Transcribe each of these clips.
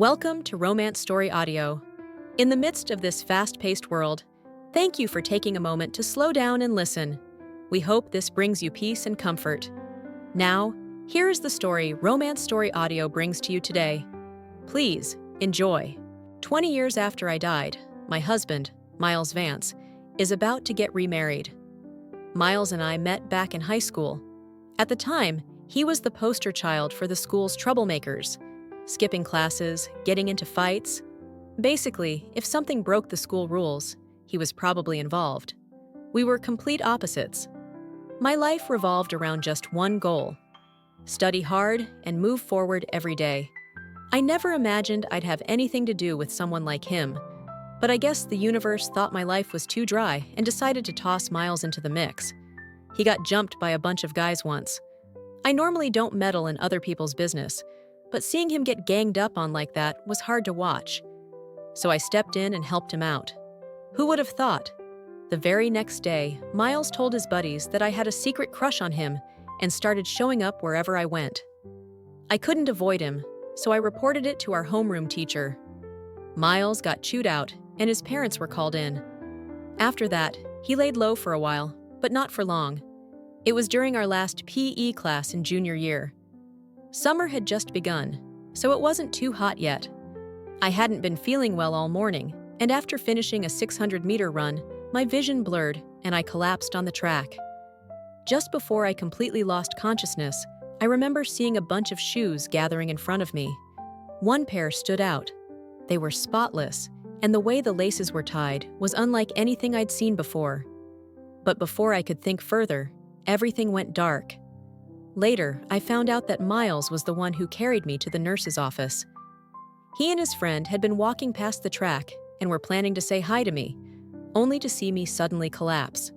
Welcome to Romance Story Audio. In the midst of this fast-paced world, thank you for taking a moment to slow down and listen. We hope this brings you peace and comfort. Now, here is the story Romance Story Audio brings to you today. Please, enjoy. 20 years after I died, my husband, Miles Vance, is about to get remarried. Miles and I met back in high school. At the time, he was the poster child for the school's troublemakers, skipping classes, getting into fights. Basically, if something broke the school rules, he was probably involved. We were complete opposites. My life revolved around just one goal: study hard and move forward every day. I never imagined I'd have anything to do with someone like him, but I guess the universe thought my life was too dry and decided to toss Miles into the mix. He got jumped by a bunch of guys once. I normally don't meddle in other people's business, but seeing him get ganged up on like that was hard to watch. So I stepped in and helped him out. Who would have thought? The very next day, Miles told his buddies that I had a secret crush on him and started showing up wherever I went. I couldn't avoid him, so I reported it to our homeroom teacher. Miles got chewed out, and his parents were called in. After that, he laid low for a while, but not for long. It was during our last PE class in junior year. Summer had just begun, so it wasn't too hot yet. I hadn't been feeling well all morning, and after finishing a 600-meter run, my vision blurred and I collapsed on the track. Just before I completely lost consciousness, I remember seeing a bunch of shoes gathering in front of me. One pair stood out. They were spotless, and the way the laces were tied was unlike anything I'd seen before. But before I could think further, everything went dark. Later, I found out that Miles was the one who carried me to the nurse's office. He and his friend had been walking past the track and were planning to say hi to me, only to see me suddenly collapse.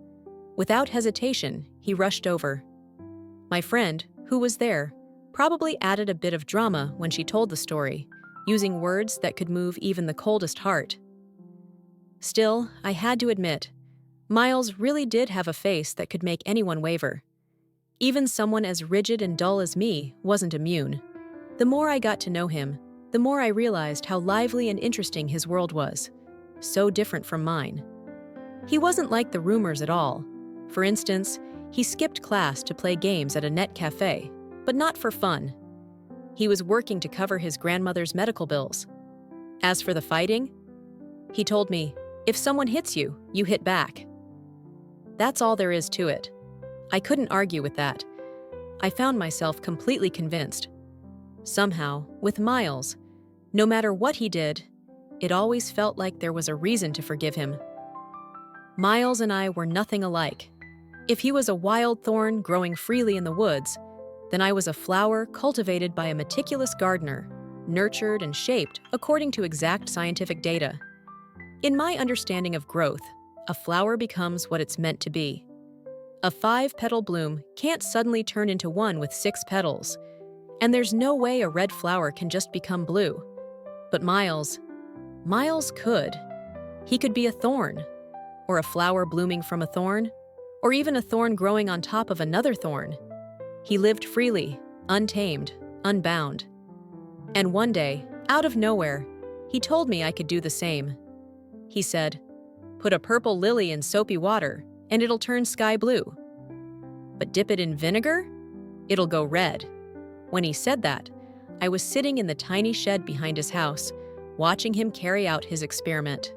Without hesitation, he rushed over. My friend, who was there, probably added a bit of drama when she told the story, using words that could move even the coldest heart. Still, I had to admit, Miles really did have a face that could make anyone waver. Even someone as rigid and dull as me wasn't immune. The more I got to know him, the more I realized how lively and interesting his world was. So different from mine. He wasn't like the rumors at all. For instance, he skipped class to play games at a net cafe, but not for fun. He was working to cover his grandmother's medical bills. As for the fighting, he told me, if someone hits you, you hit back. That's all there is to it. I couldn't argue with that. I found myself completely convinced. Somehow, with Miles, no matter what he did, it always felt like there was a reason to forgive him. Miles and I were nothing alike. If he was a wild thorn growing freely in the woods, then I was a flower cultivated by a meticulous gardener, nurtured and shaped according to exact scientific data. In my understanding of growth, a flower becomes what it's meant to be. A 5-petal bloom can't suddenly turn into one with 6 petals, and there's no way a red flower can just become blue. But Miles could. He could be a thorn, or a flower blooming from a thorn, or even a thorn growing on top of another thorn. He lived freely, untamed, unbound. And one day, out of nowhere, he told me I could do the same. He said, "Put a purple lily in soapy water, and it'll turn sky blue. But dip it in vinegar? It'll go red." When he said that, I was sitting in the tiny shed behind his house, watching him carry out his experiment.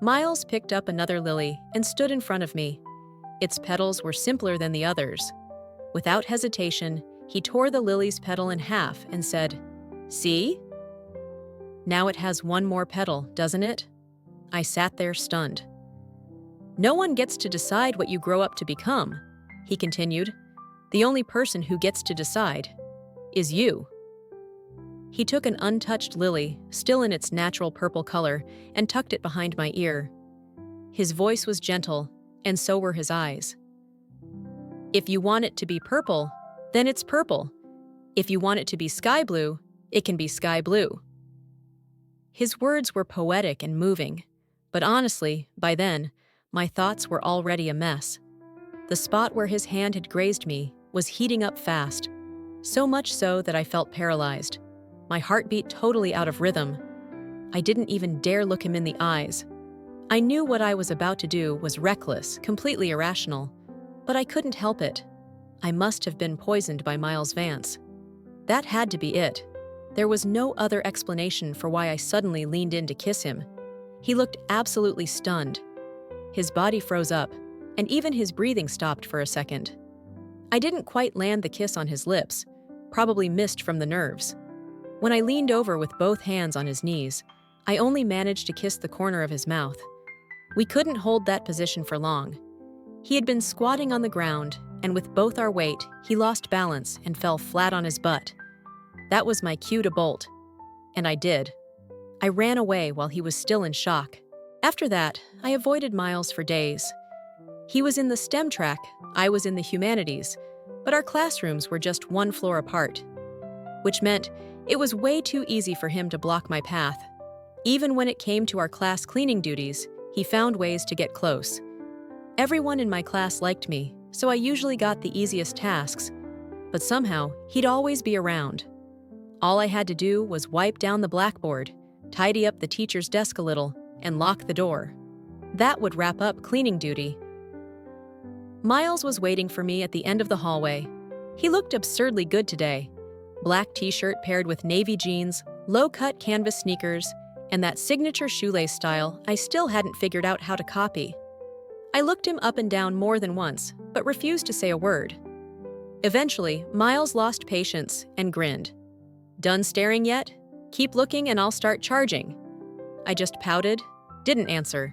Miles picked up another lily and stood in front of me. Its petals were simpler than the others. Without hesitation, he tore the lily's petal in half and said, "See? Now it has one more petal, doesn't it?" I sat there stunned. "No one gets to decide what you grow up to become," he continued. "The only person who gets to decide is you." He took an untouched lily, still in its natural purple color, and tucked it behind my ear. His voice was gentle, and so were his eyes. "If you want it to be purple, then it's purple. If you want it to be sky blue, it can be sky blue." His words were poetic and moving, but honestly, by then, my thoughts were already a mess. The spot where his hand had grazed me was heating up fast, so much so that I felt paralyzed. my heartbeat totally out of rhythm. I didn't even dare look him in the eyes. I knew what I was about to do was reckless, completely irrational, but I couldn't help it. I must have been poisoned by Miles Vance. That had to be it. There was no other explanation for why I suddenly leaned in to kiss him. He looked absolutely stunned. His body froze up, and even his breathing stopped for a second. I didn't quite land the kiss on his lips, probably missed from the nerves. When I leaned over with both hands on his knees, I only managed to kiss the corner of his mouth. We couldn't hold that position for long. He had been squatting on the ground, and with both our weight, he lost balance and fell flat on his butt. That was my cue to bolt. And I did. I ran away while he was still in shock. After that, I avoided Miles for days. He was in the STEM track, I was in the humanities, but our classrooms were just one floor apart, which meant it was way too easy for him to block my path. Even when it came to our class cleaning duties, he found ways to get close. Everyone in my class liked me, so I usually got the easiest tasks, but somehow he'd always be around. All I had to do was wipe down the blackboard, tidy up the teacher's desk a little, and lock the door. That would wrap up cleaning duty. Miles was waiting for me at the end of the hallway. He looked absurdly good today. Black t-shirt paired with navy jeans, low-cut canvas sneakers, and that signature shoelace style I still hadn't figured out how to copy. I looked him up and down more than once, but refused to say a word. Eventually, Miles lost patience and grinned. "Done staring yet? Keep looking and I'll start charging." I just pouted, didn't answer.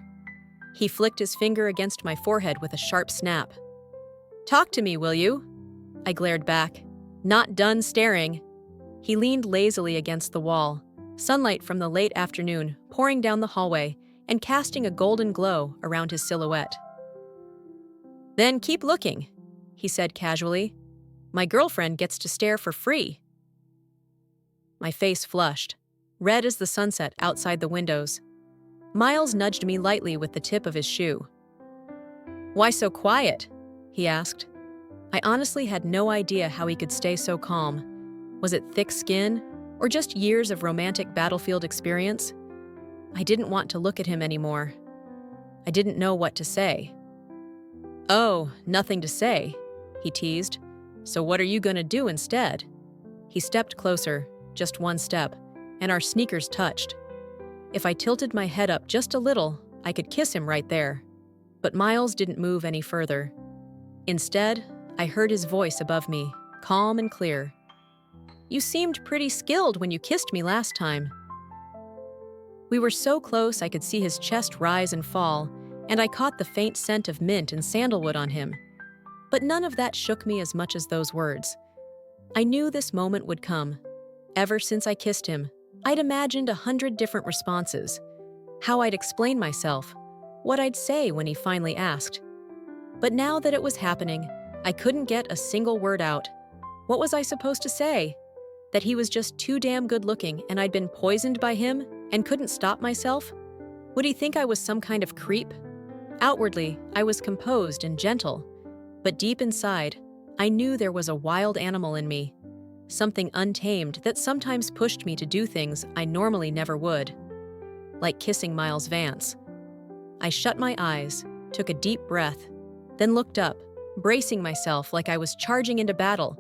He flicked his finger against my forehead with a sharp snap. "Talk to me, will you?" I glared back. "Not done staring." He leaned lazily against the wall, sunlight from the late afternoon pouring down the hallway and casting a golden glow around his silhouette. "Then keep looking," he said casually. "My girlfriend gets to stare for free." My face flushed, red as the sunset outside the windows. Miles nudged me lightly with the tip of his shoe. "Why so quiet?" he asked. I honestly had no idea how he could stay so calm. Was it thick skin, or just years of romantic battlefield experience? I didn't want to look at him anymore. I didn't know what to say. "Oh, nothing to say," he teased. "So what are you gonna do instead?" He stepped closer, just one step, and our sneakers touched. If I tilted my head up just a little, I could kiss him right there. But Miles didn't move any further. Instead, I heard his voice above me, calm and clear. "You seemed pretty skilled when you kissed me last time." We were so close I could see his chest rise and fall, and I caught the faint scent of mint and sandalwood on him. But none of that shook me as much as those words. I knew this moment would come. Ever since I kissed him, I'd imagined 100 different responses. How I'd explain myself, what I'd say when he finally asked. But now that it was happening, I couldn't get a single word out. What was I supposed to say? That he was just too damn good looking and I'd been poisoned by him and couldn't stop myself? Would he think I was some kind of creep? Outwardly, I was composed and gentle, but deep inside, I knew there was a wild animal in me. Something untamed that sometimes pushed me to do things I normally never would. Like kissing Miles Vance. I shut my eyes, took a deep breath, then looked up, bracing myself like I was charging into battle.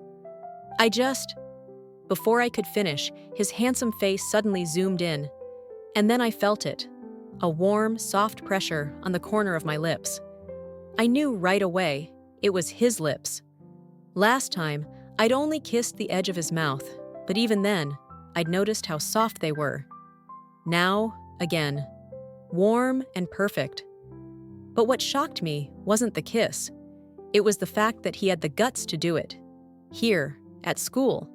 Before I could finish, his handsome face suddenly zoomed in. And then I felt it. A warm, soft pressure on the corner of my lips. I knew right away it was his lips. Last time, I'd only kissed the edge of his mouth, but even then, I'd noticed how soft they were. Now, again, warm and perfect. But what shocked me wasn't the kiss. It was the fact that he had the guts to do it. Here, at school.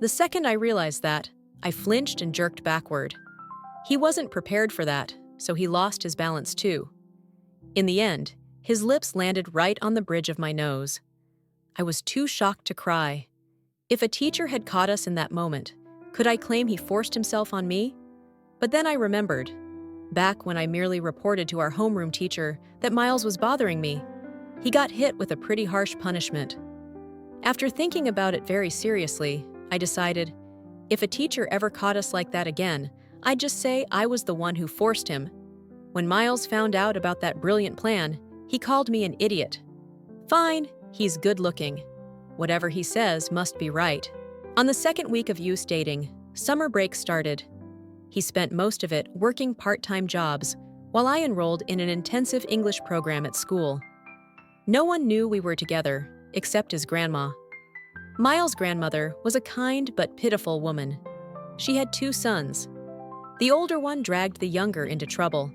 The second I realized that, I flinched and jerked backward. He wasn't prepared for that, so he lost his balance too. In the end, his lips landed right on the bridge of my nose. I was too shocked to cry. If a teacher had caught us in that moment, could I claim he forced himself on me? But then I remembered, back when I merely reported to our homeroom teacher that Miles was bothering me, he got hit with a pretty harsh punishment. After thinking about it very seriously, I decided, If a teacher ever caught us like that again, I'd just say I was the one who forced him. When Miles found out about that brilliant plan, he called me an idiot. Fine, he's good looking. Whatever he says must be right. On the second week of youth dating, summer break started. He spent most of it working part-time jobs, while I enrolled in an intensive English program at school. No one knew we were together, except his grandma. Miles' grandmother was a kind but pitiful woman. She had 2 sons. The older one dragged the younger into trouble.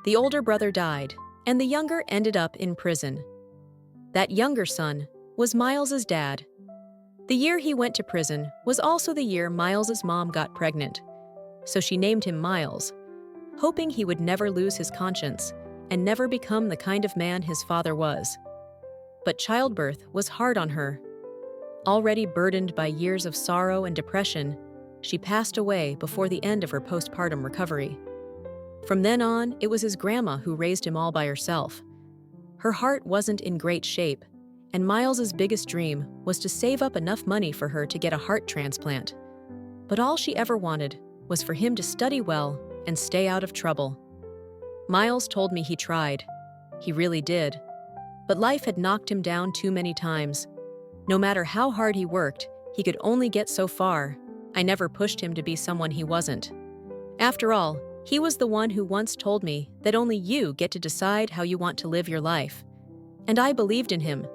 The older brother died, and the younger ended up in prison. That younger son was Miles's dad. The year he went to prison was also the year Miles's mom got pregnant, so she named him Miles, hoping he would never lose his conscience and never become the kind of man his father was. But childbirth was hard on her. Already burdened by years of sorrow and depression, she passed away before the end of her postpartum recovery. From then on, it was his grandma who raised him all by herself. Her heart wasn't in great shape, and Miles's biggest dream was to save up enough money for her to get a heart transplant. But all she ever wanted was for him to study well and stay out of trouble. Miles told me he tried. He really did. But life had knocked him down too many times. No matter how hard he worked, he could only get so far. I never pushed him to be someone he wasn't. After all, he was the one who once told me that only you get to decide how you want to live your life. And I believed in him.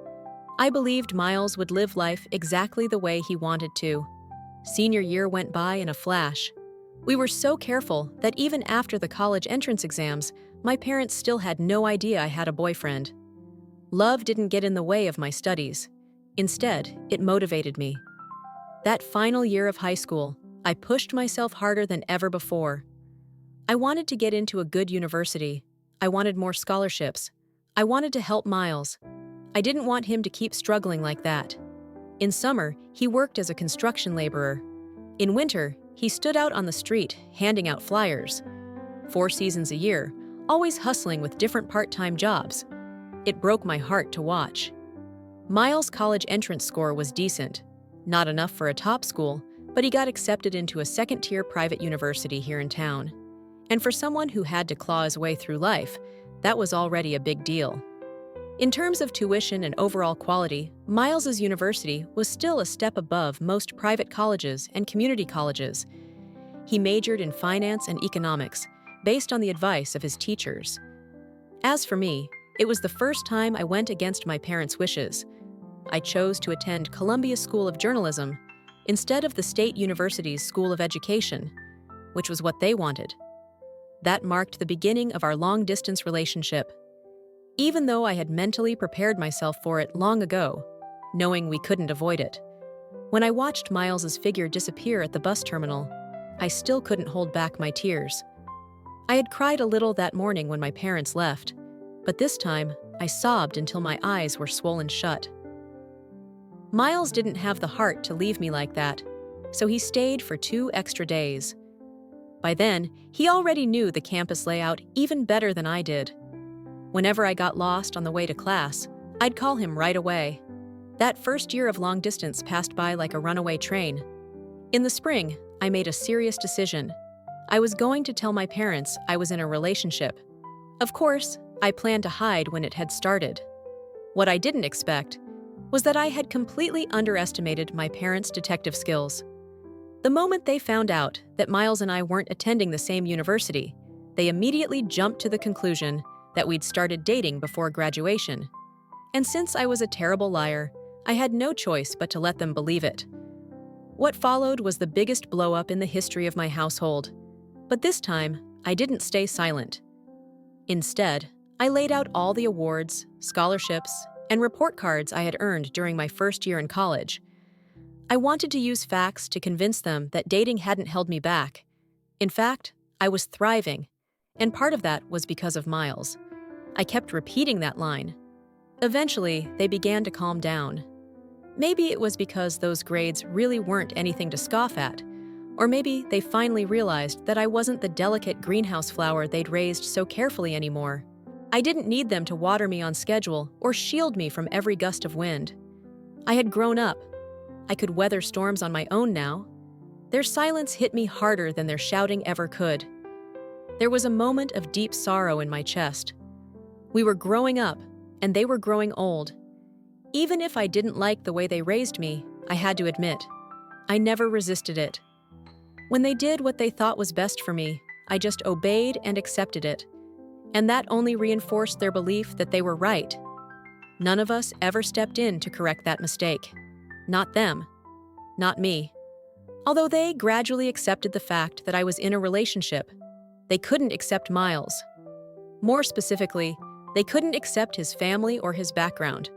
I believed Miles would live life exactly the way he wanted to. Senior year went by in a flash. We were so careful that even after the college entrance exams, my parents still had no idea I had a boyfriend. Love didn't get in the way of my studies. Instead, it motivated me. That final year of high school, I pushed myself harder than ever before. I wanted to get into a good university. I wanted more scholarships. I wanted to help Miles. I didn't want him to keep struggling like that. In summer, he worked as a construction laborer. In winter, he stood out on the street, handing out flyers. 4 seasons a year, always hustling with different part-time jobs. It broke my heart to watch. Miles' college entrance score was decent. Not enough for a top school, but he got accepted into a second-tier private university here in town. And for someone who had to claw his way through life, that was already a big deal. In terms of tuition and overall quality, Miles's university was still a step above most private colleges and community colleges. He majored in finance and economics, based on the advice of his teachers. As for me, it was the first time I went against my parents' wishes. I chose to attend Columbia School of Journalism instead of the State University's School of Education, which was what they wanted. That marked the beginning of our long-distance relationship. Even though I had mentally prepared myself for it long ago, knowing we couldn't avoid it. When I watched Miles's figure disappear at the bus terminal, I still couldn't hold back my tears. I had cried a little that morning when my parents left, but this time I sobbed until my eyes were swollen shut. Miles didn't have the heart to leave me like that, so he stayed for 2 extra days. By then, he already knew the campus layout even better than I did. Whenever I got lost on the way to class, I'd call him right away. That first year of long distance passed by like a runaway train. In the spring, I made a serious decision. I was going to tell my parents I was in a relationship. Of course, I planned to hide when it had started. What I didn't expect was that I had completely underestimated my parents' detective skills. The moment they found out that Miles and I weren't attending the same university, they immediately jumped to the conclusion that we'd started dating before graduation. And since I was a terrible liar, I had no choice but to let them believe it. What followed was the biggest blow-up in the history of my household. But this time, I didn't stay silent. Instead, I laid out all the awards, scholarships, and report cards I had earned during my first year in college. I wanted to use facts to convince them that dating hadn't held me back. In fact, I was thriving, and part of that was because of Miles. I kept repeating that line. Eventually, they began to calm down. Maybe it was because those grades really weren't anything to scoff at, or maybe they finally realized that I wasn't the delicate greenhouse flower they'd raised so carefully anymore. I didn't need them to water me on schedule or shield me from every gust of wind. I had grown up. I could weather storms on my own now. Their silence hit me harder than their shouting ever could. There was a moment of deep sorrow in my chest. We were growing up, and they were growing old. Even if I didn't like the way they raised me, I had to admit, I never resisted it. When they did what they thought was best for me, I just obeyed and accepted it. And that only reinforced their belief that they were right. None of us ever stepped in to correct that mistake. Not them. Not me. Although they gradually accepted the fact that I was in a relationship, they couldn't accept Miles. More specifically, they couldn't accept his family or his background.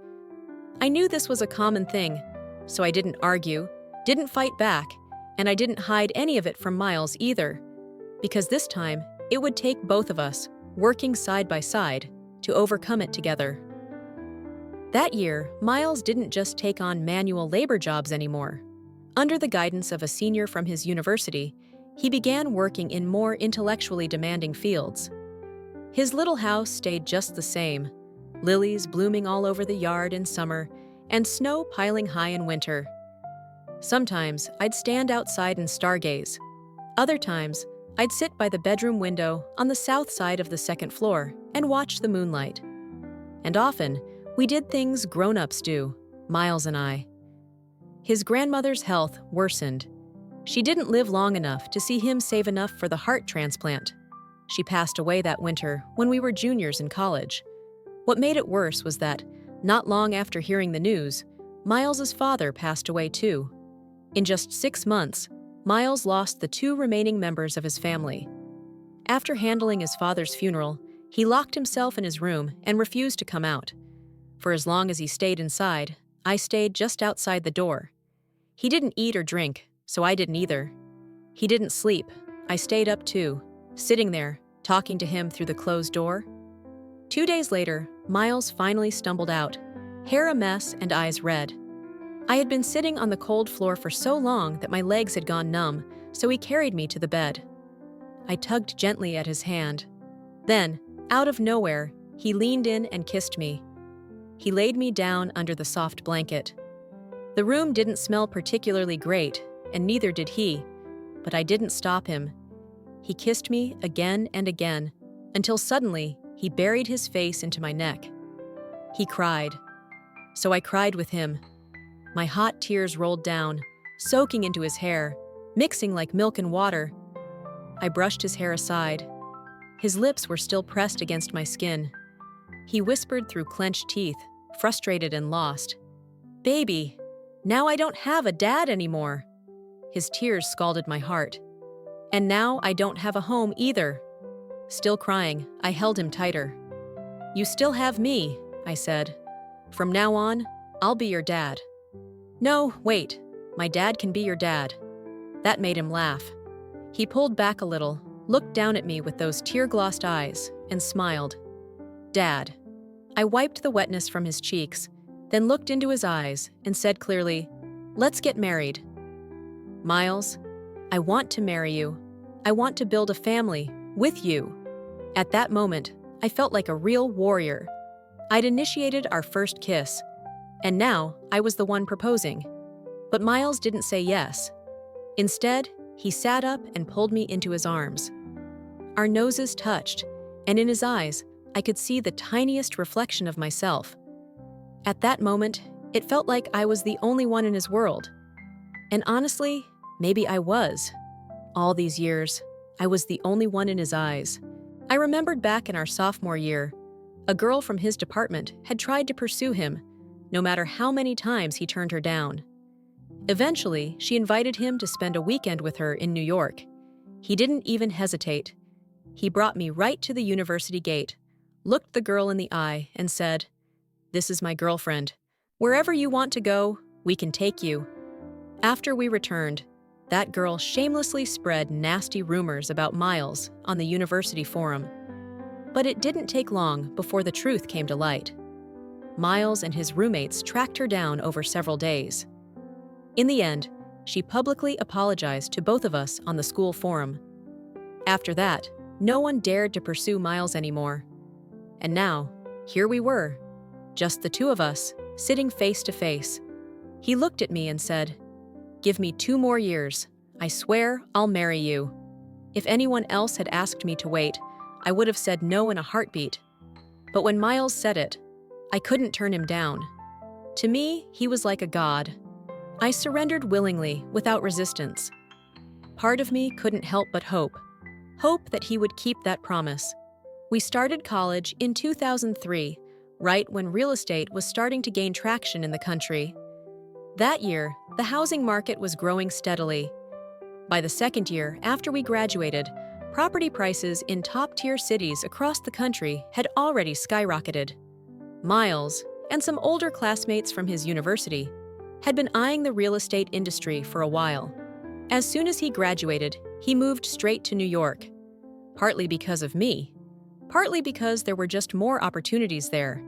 I knew this was a common thing, so I didn't argue, didn't fight back, and I didn't hide any of it from Miles either, because this time it would take both of us, working side by side, to overcome it together. That year, Miles didn't just take on manual labor jobs anymore. Under the guidance of a senior from his university, he began working in more intellectually demanding fields. His little house stayed just the same, lilies blooming all over the yard in summer and snow piling high in winter. Sometimes I'd stand outside and stargaze. Other times, I'd sit by the bedroom window on the south side of the second floor and watch the moonlight. And often, we did things grown-ups do, Miles and I. His grandmother's health worsened. She didn't live long enough to see him save enough for the heart transplant. She passed away that winter when we were juniors in college. What made it worse was that, not long after hearing the news, Miles's father passed away too. In just 6 months, Miles lost the 2 remaining members of his family. After handling his father's funeral, he locked himself in his room and refused to come out. For as long as he stayed inside, I stayed just outside the door. He didn't eat or drink, so I didn't either. He didn't sleep. I stayed up too, sitting there, talking to him through the closed door. 2 days later, Miles finally stumbled out, hair a mess and eyes red. I had been sitting on the cold floor for so long that my legs had gone numb, so he carried me to the bed. I tugged gently at his hand. Then, out of nowhere, he leaned in and kissed me. He laid me down under the soft blanket. The room didn't smell particularly great, and neither did he, but I didn't stop him. He kissed me again and again, until suddenly he buried his face into my neck. He cried. So I cried with him. My hot tears rolled down, soaking into his hair, mixing like milk and water. I brushed his hair aside. His lips were still pressed against my skin. He whispered through clenched teeth, frustrated and lost. "Baby, now I don't have a dad anymore." His tears scalded my heart. "And now I don't have a home either." Still crying, I held him tighter. "You still have me," I said. "From now on, I'll be your dad." "No, wait. My dad can be your dad." That made him laugh. He pulled back a little, looked down at me with those tear-glossed eyes, and smiled. "Dad." I wiped the wetness from his cheeks, then looked into his eyes and said clearly, "Let's get married." "Miles, I want to marry you. I want to build a family with you." At that moment, I felt like a real warrior. I'd initiated our first kiss, and now I was the one proposing. But Miles didn't say yes. Instead, he sat up and pulled me into his arms. Our noses touched, and in his eyes, I could see the tiniest reflection of myself. At that moment, it felt like I was the only one in his world. And honestly, maybe I was. All these years, I was the only one in his eyes. I remembered back in our sophomore year, a girl from his department had tried to pursue him, no matter how many times he turned her down. Eventually, she invited him to spend a weekend with her in New York. He didn't even hesitate. He brought me right to the university gate, looked the girl in the eye, and said, "This is my girlfriend. Wherever you want to go, we can take you." After we returned, that girl shamelessly spread nasty rumors about Miles on the university forum. But it didn't take long before the truth came to light. Miles and his roommates tracked her down over several days. In the end, she publicly apologized to both of us on the school forum. After that, no one dared to pursue Miles anymore. And now, here we were, just the two of us, sitting face to face. He looked at me and said, "Give me 2 more years. I swear I'll marry you. If anyone else had asked me to wait, I would have said no in a heartbeat. But when Miles said it, I couldn't turn him down. To me, he was like a god. I surrendered willingly, without resistance. Part of me couldn't help but hope. Hope that he would keep that promise. We started college in 2003, right when real estate was starting to gain traction in the country. That year, the housing market was growing steadily. By the second year after we graduated, property prices in top-tier cities across the country had already skyrocketed. Miles, and some older classmates from his university, had been eyeing the real estate industry for a while. As soon as he graduated, he moved straight to New York. Partly because of me, partly because there were just more opportunities there.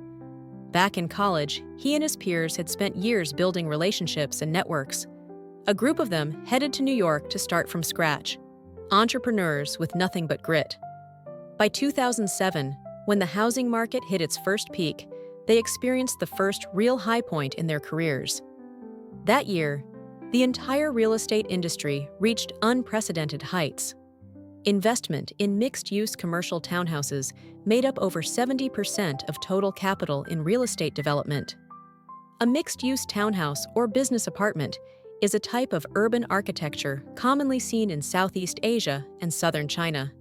Back in college, he and his peers had spent years building relationships and networks. A group of them headed to New York to start from scratch, entrepreneurs with nothing but grit. By 2007, when the housing market hit its first peak, they experienced the first real high point in their careers. That year, the entire real estate industry reached unprecedented heights. Investment in mixed-use commercial townhouses made up over 70% of total capital in real estate development. A mixed-use townhouse or business apartment is a type of urban architecture commonly seen in Southeast Asia and southern China.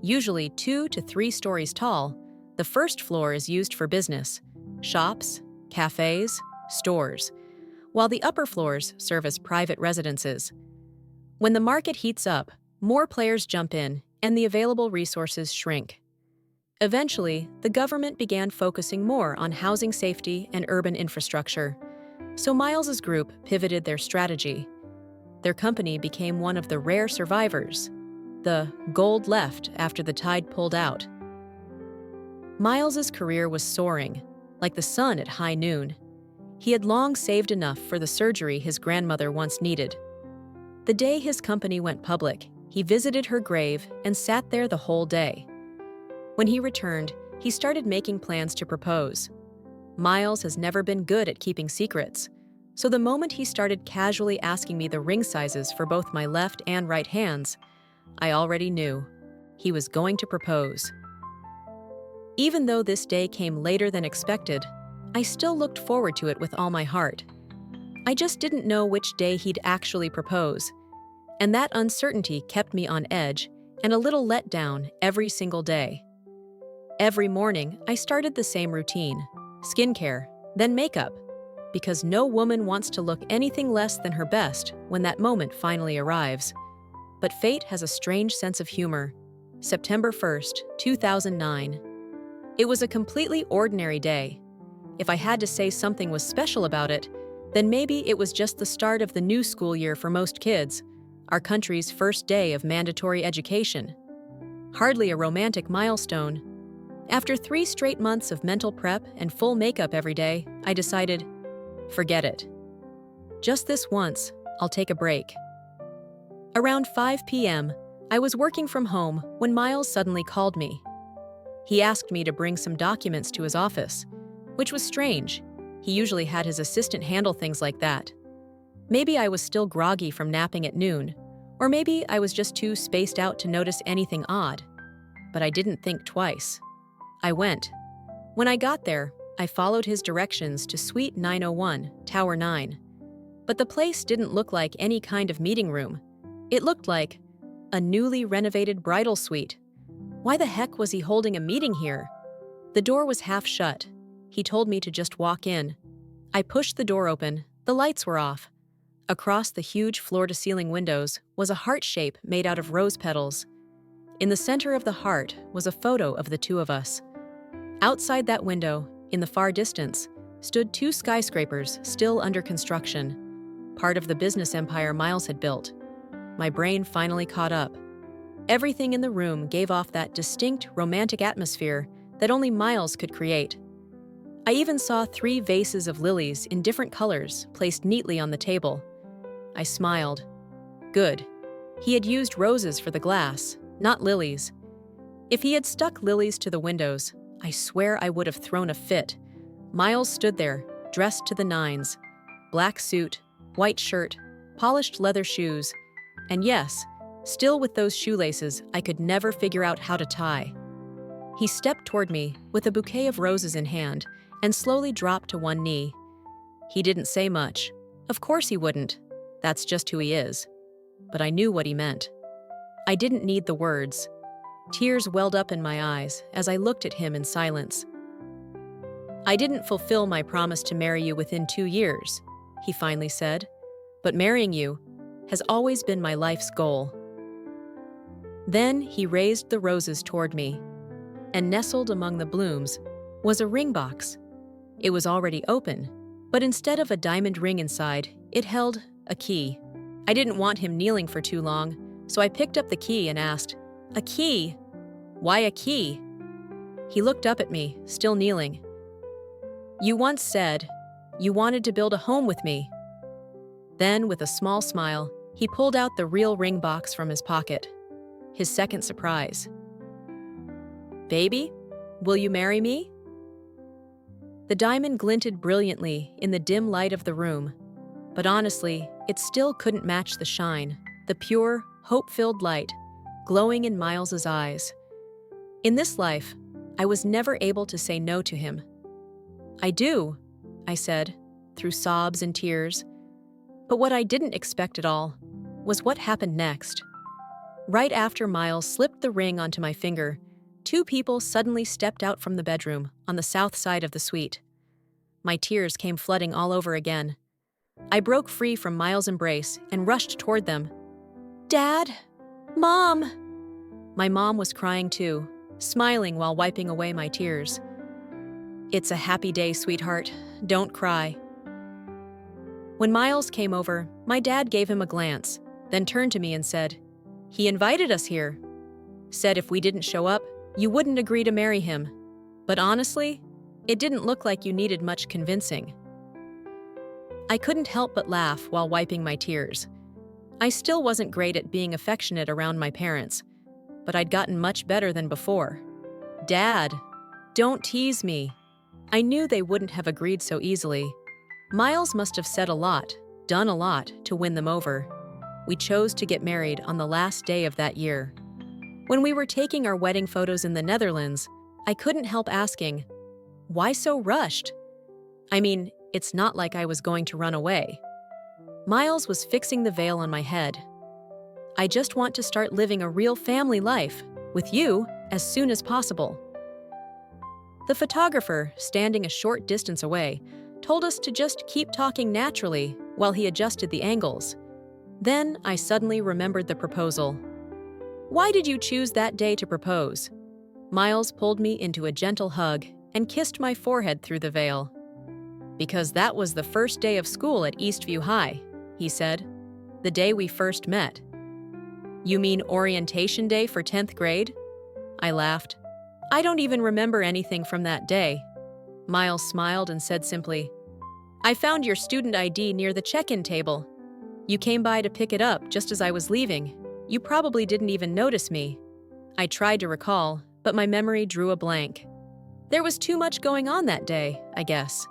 Usually 2 to 3 stories tall, the first floor is used for business, shops, cafes, stores, while the upper floors serve as private residences. When the market heats up, more players jump in, and the available resources shrink. Eventually, the government began focusing more on housing safety and urban infrastructure, so Miles's group pivoted their strategy. Their company became one of the rare survivors, the gold left after the tide pulled out. Miles's career was soaring, like the sun at high noon. He had long saved enough for the surgery his grandmother once needed. The day his company went public, he visited her grave and sat there the whole day. When he returned, he started making plans to propose. Miles has never been good at keeping secrets, so the moment he started casually asking me the ring sizes for both my left and right hands, I already knew he was going to propose. Even though this day came later than expected, I still looked forward to it with all my heart. I just didn't know which day he'd actually propose, and that uncertainty kept me on edge and a little let down every single day. Every morning, I started the same routine: skincare, then makeup, because no woman wants to look anything less than her best when that moment finally arrives. But fate has a strange sense of humor. September 1st, 2009. It was a completely ordinary day. If I had to say something was special about it, then maybe it was just the start of the new school year for most kids, our country's first day of mandatory education. Hardly a romantic milestone. After 3 straight months of mental prep and full makeup every day, I decided, forget it. Just this once, I'll take a break. Around 5 p.m., I was working from home when Miles suddenly called me. He asked me to bring some documents to his office, which was strange. He usually had his assistant handle things like that. Maybe I was still groggy from napping at noon, or maybe I was just too spaced out to notice anything odd. But I didn't think twice. I went. When I got there, I followed his directions to Suite 901, Tower 9. But the place didn't look like any kind of meeting room. It looked like a newly renovated bridal suite. Why the heck was he holding a meeting here? The door was half shut. He told me to just walk in. I pushed the door open. The lights were off. Across the huge floor-to-ceiling windows was a heart shape made out of rose petals. In the center of the heart was a photo of the two of us. Outside that window, in the far distance, stood 2 skyscrapers still under construction, part of the business empire Miles had built. My brain finally caught up. Everything in the room gave off that distinct, romantic atmosphere that only Miles could create. I even saw 3 vases of lilies in different colors placed neatly on the table. I smiled. Good. He had used roses for the glass, not lilies. If he had stuck lilies to the windows, I swear I would have thrown a fit. Miles stood there, dressed to the nines. Black suit, white shirt, polished leather shoes, And yes, still with those shoelaces I could never figure out how to tie. He stepped toward me with a bouquet of roses in hand and slowly dropped to one knee. He didn't say much. Of course he wouldn't. That's just who he is. But I knew what he meant. I didn't need the words. Tears welled up in my eyes as I looked at him in silence. "I didn't fulfill my promise to marry you within 2 years," he finally said, "but marrying you has always been my life's goal." Then he raised the roses toward me, and nestled among the blooms was a ring box. It was already open, but instead of a diamond ring inside, it held a key. I didn't want him kneeling for too long, so I picked up the key and asked, "A key? Why a key?" He looked up at me, still kneeling. "You once said you wanted to build a home with me." Then, with a small smile, he pulled out the real ring box from his pocket. His second surprise. "Baby, will you marry me?" The diamond glinted brilliantly in the dim light of the room, but honestly, it still couldn't match the shine, the pure, hope-filled light, glowing in Miles's eyes. In this life, I was never able to say no to him. "I do," I said, through sobs and tears. But what I didn't expect at all was what happened next. Right after Miles slipped the ring onto my finger, 2 people suddenly stepped out from the bedroom on the south side of the suite. My tears came flooding all over again. I broke free from Miles' embrace and rushed toward them. "Dad! Mom!" My mom was crying too, smiling while wiping away my tears. "It's a happy day, sweetheart. Don't cry." When Miles came over, my dad gave him a glance, then turned to me and said, "He invited us here. Said if we didn't show up, you wouldn't agree to marry him. But honestly, it didn't look like you needed much convincing." I couldn't help but laugh while wiping my tears. I still wasn't great at being affectionate around my parents, but I'd gotten much better than before. "Dad, don't tease me." I knew they wouldn't have agreed so easily. Miles must have said a lot, done a lot to win them over. We chose to get married on the last day of that year. When we were taking our wedding photos in the Netherlands, I couldn't help asking, "Why so rushed?" I mean, it's not like I was going to run away. Miles was fixing the veil on my head. "I just want to start living a real family life with you as soon as possible." The photographer, standing a short distance away, told us to just keep talking naturally while he adjusted the angles. Then I suddenly remembered the proposal. "Why did you choose that day to propose?" Miles pulled me into a gentle hug and kissed my forehead through the veil. "Because that was the first day of school at Eastview High," he said. "The day we first met." "You mean orientation day for 10th grade?" I laughed. "I don't even remember anything from that day." Miles smiled and said simply, "I found your student ID near the check-in table. You came by to pick it up just as I was leaving. You probably didn't even notice me." I tried to recall, but my memory drew a blank. There was too much going on that day, I guess.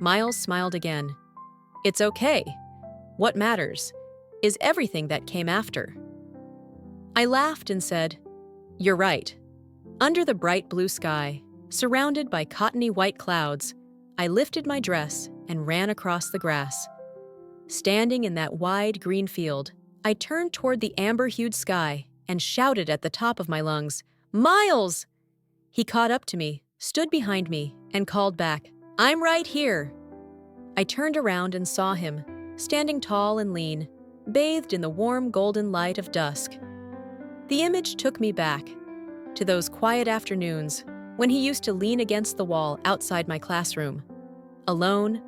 Miles smiled again. "It's okay. What matters is everything that came after." I laughed and said, "You're right." Under the bright blue sky, surrounded by cottony white clouds, I lifted my dress and ran across the grass. Standing in that wide green field, I turned toward the amber-hued sky and shouted at the top of my lungs, "Miles!" He caught up to me, stood behind me, and called back, "I'm right here." I turned around and saw him, standing tall and lean, bathed in the warm golden light of dusk. The image took me back to those quiet afternoons when he used to lean against the wall outside my classroom, alone,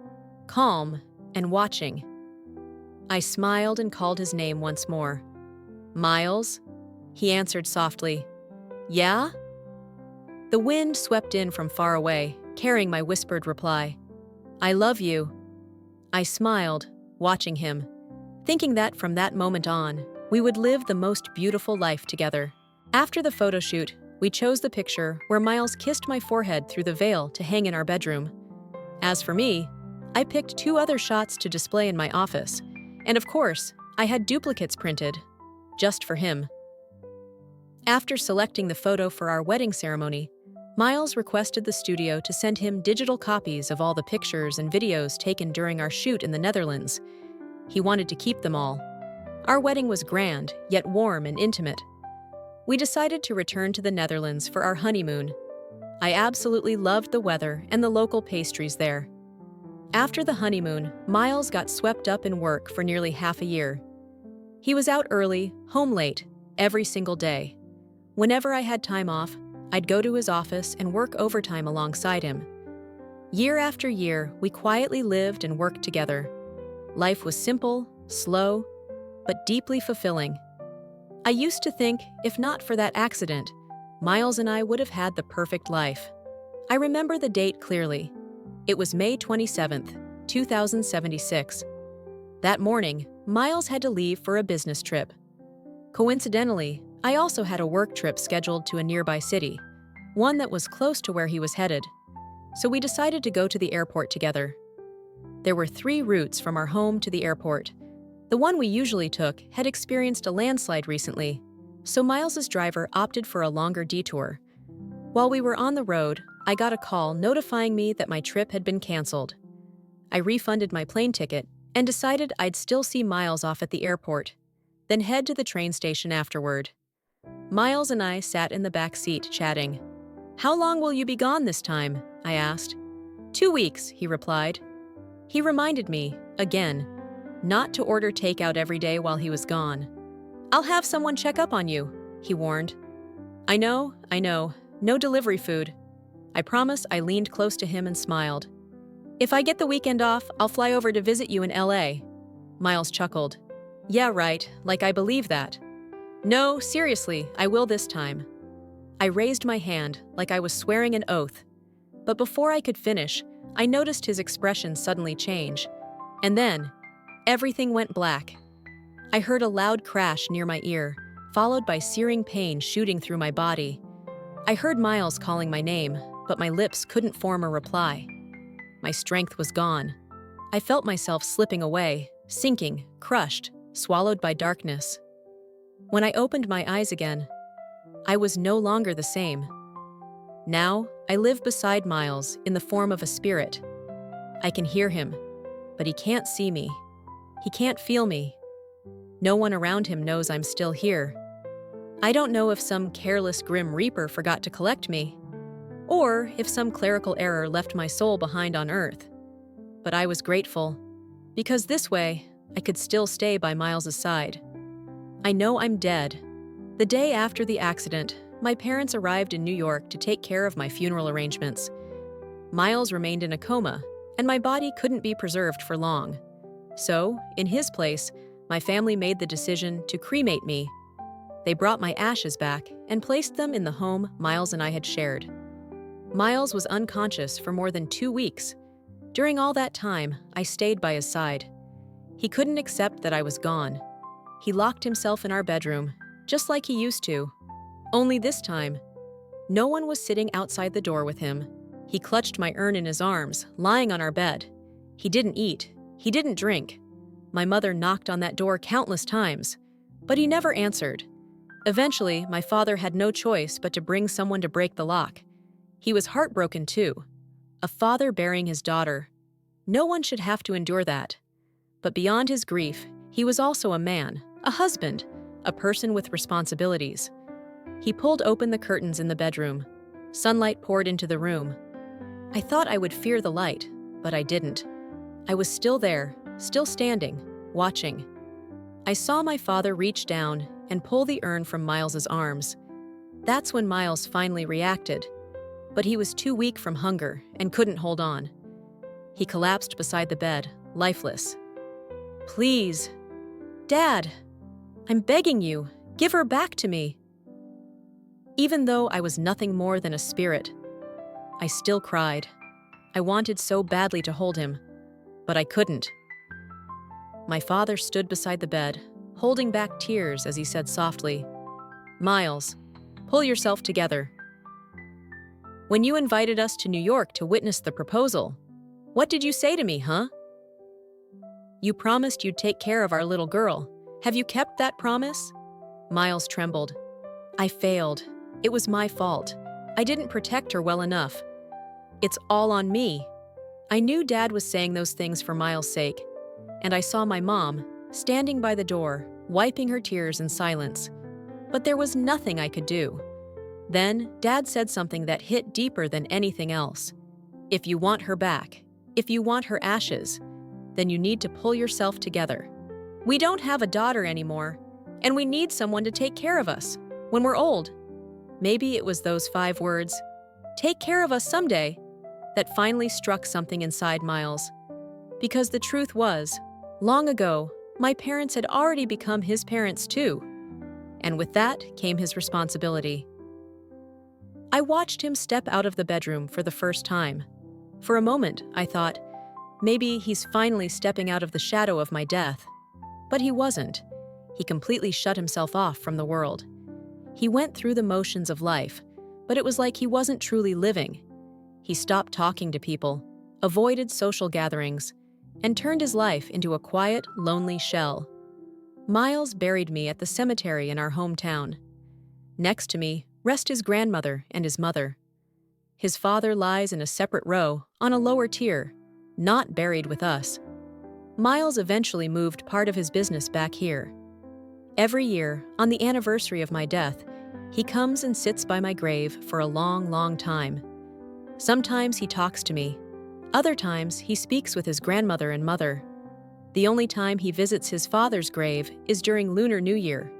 calm, and watching. I smiled and called his name once more. "Miles?" He answered softly. "Yeah?" The wind swept in from far away, carrying my whispered reply. "I love you." I smiled, watching him, thinking that from that moment on, we would live the most beautiful life together. After the photo shoot, we chose the picture where Miles kissed my forehead through the veil to hang in our bedroom. As for me, I picked 2 other shots to display in my office, and of course, I had duplicates printed, just for him. After selecting the photo for our wedding ceremony, Miles requested the studio to send him digital copies of all the pictures and videos taken during our shoot in the Netherlands. He wanted to keep them all. Our wedding was grand, yet warm and intimate. We decided to return to the Netherlands for our honeymoon. I absolutely loved the weather and the local pastries there. After the honeymoon, Miles got swept up in work for nearly half a year. He was out early, home late, every single day. Whenever I had time off, I'd go to his office and work overtime alongside him. Year after year, we quietly lived and worked together. Life was simple, slow, but deeply fulfilling. I used to think, if not for that accident, Miles and I would have had the perfect life. I remember the date clearly. It was May 27th, 2076. That morning, Miles had to leave for a business trip. Coincidentally, I also had a work trip scheduled to a nearby city, one that was close to where he was headed. So we decided to go to the airport together. There were 3 routes from our home to the airport. The one we usually took had experienced a landslide recently, so Miles's driver opted for a longer detour. While we were on the road, I got a call notifying me that my trip had been canceled. I refunded my plane ticket and decided I'd still see Miles off at the airport, then head to the train station afterward. Miles and I sat in the back seat chatting. "How long will you be gone this time?" I asked. "2 weeks," he replied. He reminded me, again, not to order takeout every day while he was gone. "I'll have someone check up on you," he warned. I know. No delivery food." I promise. I leaned close to him and smiled. "If I get the weekend off, I'll fly over to visit you in LA. Miles chuckled. "Yeah, right, like I believe that." "No, seriously, I will this time." I raised my hand like I was swearing an oath. But before I could finish, I noticed his expression suddenly change. And then, everything went black. I heard a loud crash near my ear, followed by searing pain shooting through my body. I heard Miles calling my name, but my lips couldn't form a reply. My strength was gone. I felt myself slipping away, sinking, crushed, swallowed by darkness. When I opened my eyes again, I was no longer the same. Now, I live beside Miles in the form of a spirit. I can hear him, but he can't see me. He can't feel me. No one around him knows I'm still here. I don't know if some careless Grim Reaper forgot to collect me, or if some clerical error left my soul behind on Earth. But I was grateful, because this way, I could still stay by Miles's side. I know I'm dead. The day after the accident, my parents arrived in New York to take care of my funeral arrangements. Miles remained in a coma, and my body couldn't be preserved for long. So, in his place, my family made the decision to cremate me. They brought my ashes back and placed them in the home Miles and I had shared. Miles was unconscious for more than 2 weeks. During all that time, I stayed by his side. He couldn't accept that I was gone. He locked himself in our bedroom, just like he used to. Only this time, no one was sitting outside the door with him. He clutched my urn in his arms, lying on our bed. He didn't eat. He didn't drink. My mother knocked on that door countless times, but he never answered. Eventually, my father had no choice but to bring someone to break the lock. He was heartbroken too. A father burying his daughter. No one should have to endure that. But beyond his grief, he was also a man, a husband, a person with responsibilities. He pulled open the curtains in the bedroom. Sunlight poured into the room. I thought I would fear the light, but I didn't. I was still there, still standing, watching. I saw my father reach down and pull the urn from Miles's arms. That's when Miles finally reacted. But he was too weak from hunger and couldn't hold on. He collapsed beside the bed, lifeless. "Please, Dad, I'm begging you, give her back to me." Even though I was nothing more than a spirit, I still cried. I wanted so badly to hold him, but I couldn't. My father stood beside the bed, holding back tears as he said softly, "Miles, pull yourself together. When you invited us to New York to witness the proposal, what did you say to me, huh? You promised you'd take care of our little girl, Have you kept that promise? Miles trembled. I failed. It was my fault. I didn't protect her well enough. It's all on me. I knew Dad was saying those things for Miles' sake, and I saw my mom, standing by the door, wiping her tears in silence. But there was nothing I could do. Then, Dad said something that hit deeper than anything else. If you want her back, if you want her ashes, then you need to pull yourself together. We don't have a daughter anymore, and we need someone to take care of us when we're old. Maybe it was those 5 words, "Take care of us someday," that finally struck something inside Miles. Because the truth was, long ago, my parents had already become his parents too. And with that came his responsibility. I watched him step out of the bedroom for the first time. For a moment, I thought, maybe he's finally stepping out of the shadow of my death. But he wasn't. He completely shut himself off from the world. He went through the motions of life, but it was like he wasn't truly living. He stopped talking to people, avoided social gatherings, and turned his life into a quiet, lonely shell. Miles buried me at the cemetery in our hometown. Next to me rest his grandmother and his mother. His father lies in a separate row, on a lower tier, not buried with us. Miles eventually moved part of his business back here. Every year, on the anniversary of my death, he comes and sits by my grave for a long, long time. Sometimes he talks to me. Other times, he speaks with his grandmother and mother. The only time he visits his father's grave is during Lunar New Year.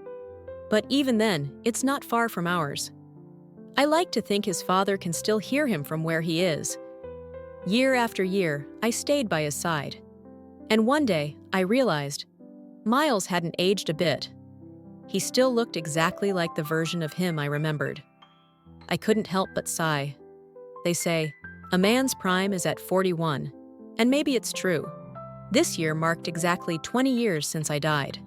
But even then, it's not far from ours. I like to think his father can still hear him from where he is. Year after year, I stayed by his side. And one day, I realized Miles hadn't aged a bit. He still looked exactly like the version of him I remembered. I couldn't help but sigh. They say, a man's prime is at 41, and maybe it's true. This year marked exactly 20 years since I died.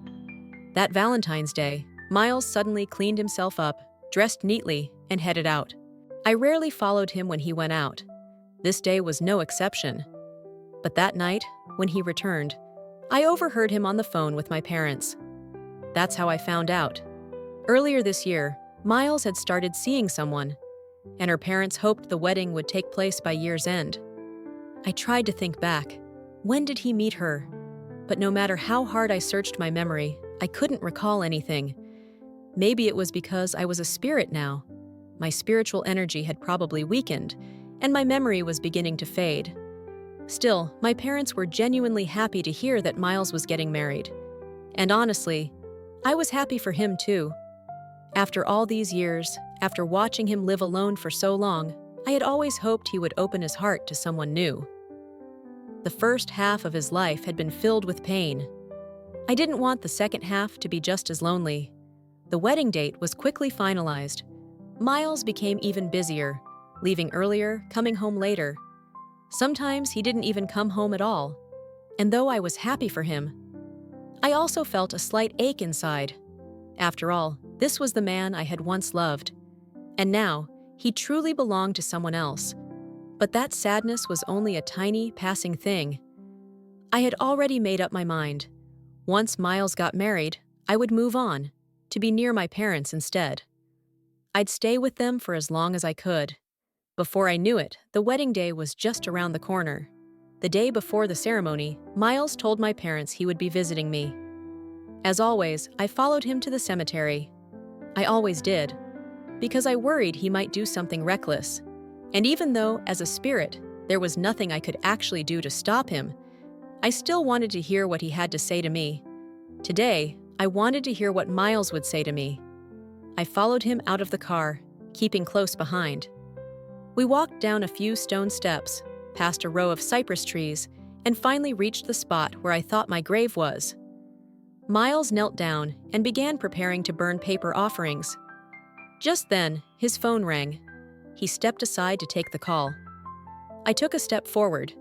That Valentine's Day, Miles suddenly cleaned himself up, dressed neatly, and headed out. I rarely followed him when he went out. This day was no exception. But that night, when he returned, I overheard him on the phone with my parents. That's how I found out. Earlier this year, Miles had started seeing someone, and her parents hoped the wedding would take place by year's end. I tried to think back. When did he meet her? But no matter how hard I searched my memory, I couldn't recall anything. Maybe it was because I was a spirit now. My spiritual energy had probably weakened, and my memory was beginning to fade. Still, my parents were genuinely happy to hear that Miles was getting married. And honestly, I was happy for him too. After all these years, after watching him live alone for so long, I had always hoped he would open his heart to someone new. The first half of his life had been filled with pain. I didn't want the second half to be just as lonely. The wedding date was quickly finalized. Miles became even busier, leaving earlier, coming home later. Sometimes he didn't even come home at all. And though I was happy for him, I also felt a slight ache inside. After all, this was the man I had once loved. And now, he truly belonged to someone else. But that sadness was only a tiny, passing thing. I had already made up my mind. Once Miles got married, I would move on, to be near my parents instead. I'd stay with them for as long as I could. Before I knew it, the wedding day was just around the corner. The day before the ceremony, Miles told my parents he would be visiting me. As always, I followed him to the cemetery. I always did, because I worried he might do something reckless. And even though, as a spirit, there was nothing I could actually do to stop him, I still wanted to hear what he had to say to me. Today, I wanted to hear what Miles would say to me. I followed him out of the car, keeping close behind. We walked down a few stone steps, past a row of cypress trees, and finally reached the spot where I thought my grave was. Miles knelt down and began preparing to burn paper offerings. Just then, his phone rang. He stepped aside to take the call. I took a step forward,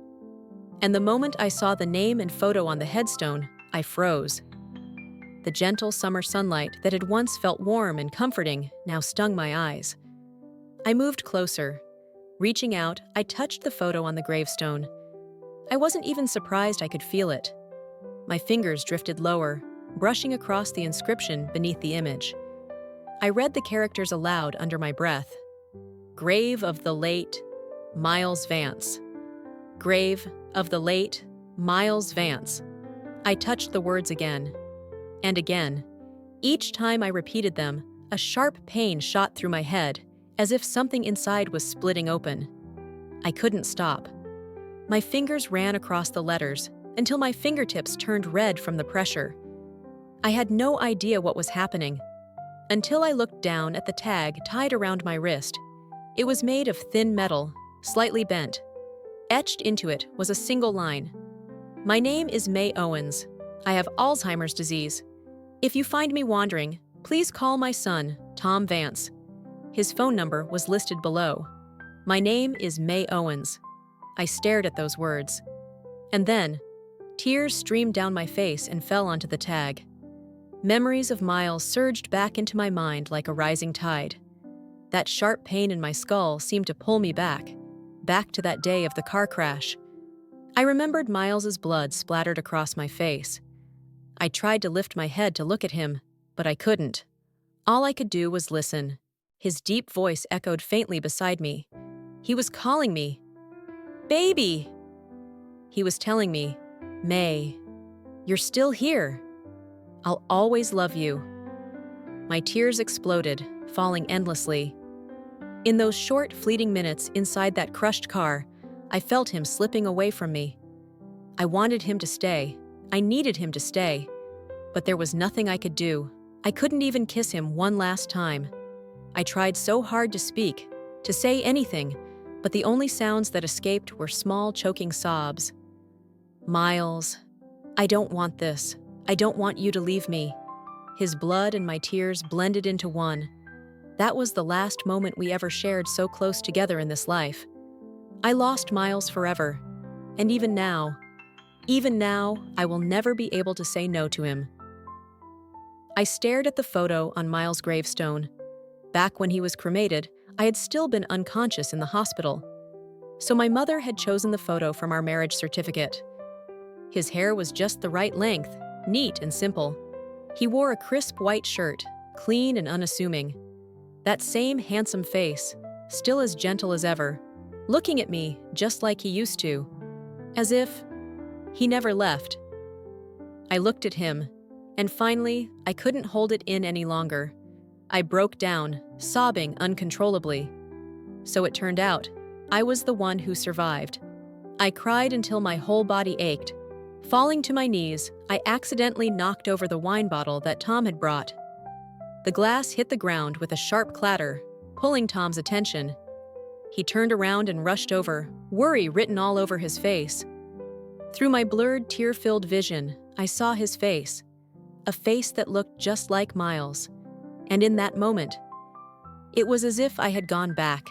and the moment I saw the name and photo on the headstone, I froze. The gentle summer sunlight that had once felt warm and comforting now stung my eyes. I moved closer. Reaching out, I touched the photo on the gravestone. I wasn't even surprised I could feel it. My fingers drifted lower, brushing across the inscription beneath the image. I read the characters aloud under my breath. Grave of the late Miles Vance. Grave of the late Miles Vance. I touched the words again and again. Each time I repeated them, a sharp pain shot through my head, as if something inside was splitting open. I couldn't stop. My fingers ran across the letters until my fingertips turned red from the pressure. I had no idea what was happening until I looked down at the tag tied around my wrist. It was made of thin metal, slightly bent. Etched into it was a single line. My name is May Owens. I have Alzheimer's disease. If you find me wandering, please call my son, Tom Vance. His phone number was listed below. My name is May Owens. I stared at those words. And then, tears streamed down my face and fell onto the tag. Memories of Miles surged back into my mind like a rising tide. That sharp pain in my skull seemed to pull me back to that day of the car crash. I remembered Miles's blood splattered across my face. I tried to lift my head to look at him, but I couldn't. All I could do was listen. His deep voice echoed faintly beside me. He was calling me. Baby! He was telling me, May, you're still here. I'll always love you. My tears exploded, falling endlessly. In those short, fleeting minutes inside that crushed car, I felt him slipping away from me. I wanted him to stay. I needed him to stay. But there was nothing I could do. I couldn't even kiss him one last time. I tried so hard to speak, to say anything, but the only sounds that escaped were small, choking sobs. Miles, I don't want this. I don't want you to leave me. His blood and my tears blended into one. That was the last moment we ever shared so close together in this life. I lost Miles forever, and even now, I will never be able to say no to him. I stared at the photo on Miles' gravestone. Back when he was cremated, I had still been unconscious in the hospital. So my mother had chosen the photo from our marriage certificate. His hair was just the right length, neat and simple. He wore a crisp white shirt, clean and unassuming. That same handsome face, still as gentle as ever, looking at me just like he used to, as if he never left. I looked at him, and finally, I couldn't hold it in any longer. I broke down, sobbing uncontrollably. So it turned out, I was the one who survived. I cried until my whole body ached. Falling to my knees, I accidentally knocked over the wine bottle that Tom had brought. The glass hit the ground with a sharp clatter, pulling Tom's attention. He turned around and rushed over, worry written all over his face. Through my blurred, tear-filled vision, I saw his face, a face that looked just like Miles. And in that moment, it was as if I had gone back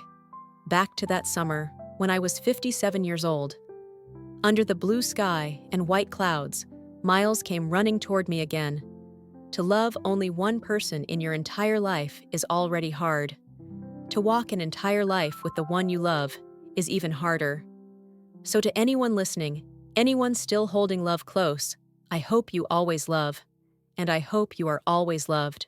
to that summer when I was 57 years old. Under the blue sky and white clouds, Miles came running toward me again. To love only one person in your entire life is already hard. To walk an entire life with the one you love is even harder. So to anyone listening, anyone still holding love close, I hope you always love, and I hope you are always loved.